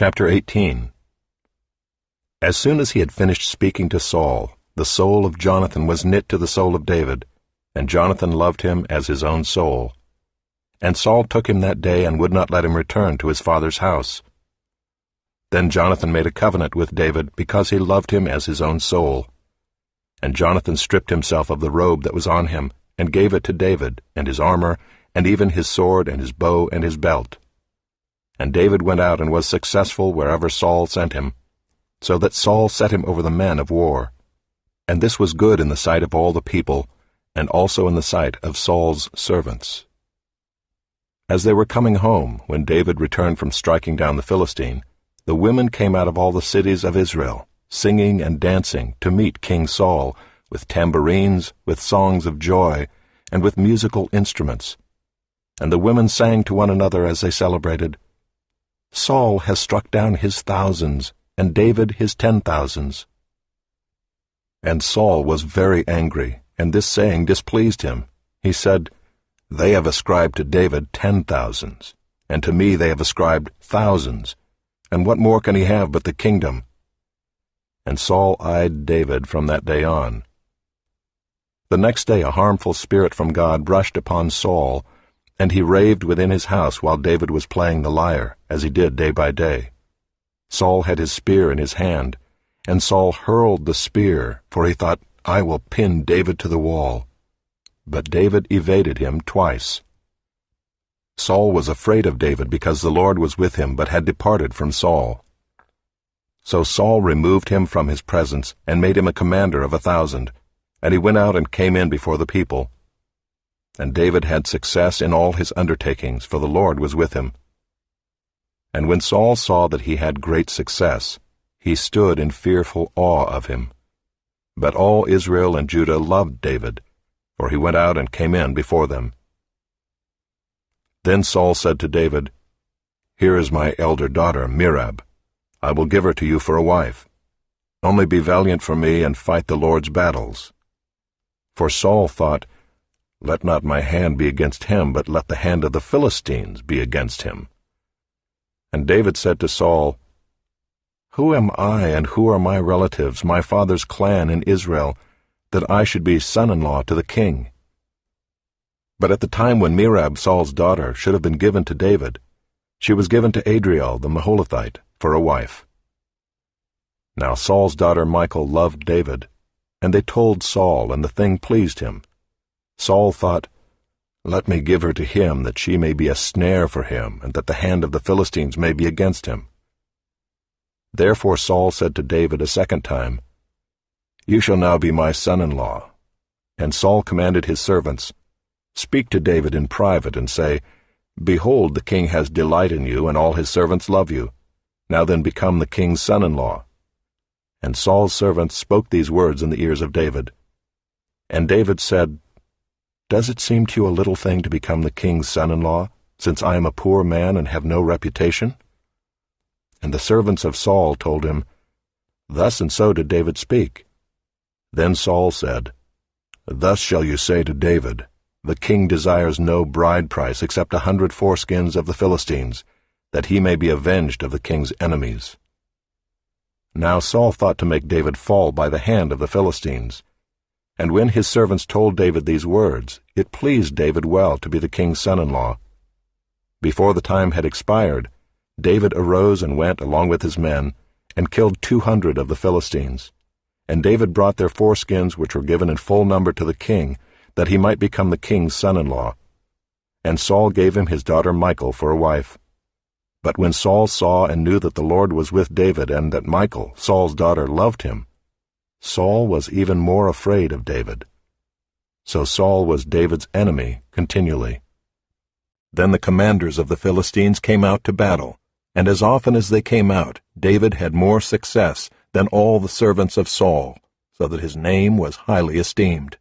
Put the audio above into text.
Chapter 18. As soon as he had finished speaking to Saul, the soul of Jonathan was knit to the soul of David, and Jonathan loved him as his own soul. And Saul took him that day and would not let him return to his father's house. Then Jonathan made a covenant with David because he loved him as his own soul. And Jonathan stripped himself of the robe that was on him, and gave it to David, and his armor, and even his sword, and his bow, and his belt. And David went out and was successful wherever Saul sent him, so that Saul set him over the men of war. And this was good in the sight of all the people, and also in the sight of Saul's servants. As they were coming home, when David returned from striking down the Philistine, the women came out of all the cities of Israel, singing and dancing, to meet King Saul, with tambourines, with songs of joy, and with musical instruments. And the women sang to one another as they celebrated, "Saul has struck down his thousands, and David his 10,000s. And Saul was very angry, and this saying displeased him. He said, "They have ascribed to David 10,000s, and to me they have ascribed thousands, and what more can he have but the kingdom?" And Saul eyed David from that day on. The next day a harmful spirit from God rushed upon Saul, and he raved within his house while David was playing the lyre, as he did day by day. Saul had his spear in his hand, and Saul hurled the spear, for he thought, "I will pin David to the wall." But David evaded him twice. Saul was afraid of David because the Lord was with him, but had departed from Saul. So Saul removed him from his presence, and made him a commander of 1,000, and he went out and came in before the people. And David had success in all his undertakings, for the Lord was with him. And when Saul saw that he had great success, he stood in fearful awe of him. But all Israel and Judah loved David, for he went out and came in before them. Then Saul said to David, "Here is my elder daughter, Merab. I will give her to you for a wife. Only be valiant for me and fight the Lord's battles." For Saul thought, "Let not my hand be against him, but let the hand of the Philistines be against him." And David said to Saul, "Who am I and who are my relatives, my father's clan in Israel, that I should be son-in-law to the king?" But at the time when Merab, Saul's daughter, should have been given to David, she was given to Adriel the Maholathite for a wife. Now Saul's daughter Michal loved David, and they told Saul, and the thing pleased him. Saul thought, "Let me give her to him, that she may be a snare for him, and that the hand of the Philistines may be against him." Therefore Saul said to David a second time, "You shall now be my son-in-law." And Saul commanded his servants, "Speak to David in private, and say, 'Behold, the king has delight in you, and all his servants love you. Now then become the king's son-in-law.'" And Saul's servants spoke these words in the ears of David. And David said, "Does it seem to you a little thing to become the king's son-in-law, since I am a poor man and have no reputation?" And the servants of Saul told him, "Thus and so did David speak." Then Saul said, "Thus shall you say to David, the king desires no bride price except 100 foreskins of the Philistines, that he may be avenged of the king's enemies." Now Saul thought to make David fall by the hand of the Philistines. And when his servants told David these words, it pleased David well to be the king's son-in-law. Before the time had expired, David arose and went along with his men, and killed 200 of the Philistines. And David brought their foreskins, which were given in full number, to the king, that he might become the king's son-in-law. And Saul gave him his daughter Michal for a wife. But when Saul saw and knew that the Lord was with David, and that Michal, Saul's daughter, loved him, Saul was even more afraid of David. So Saul was David's enemy continually. Then the commanders of the Philistines came out to battle, and as often as they came out, David had more success than all the servants of Saul, so that his name was highly esteemed.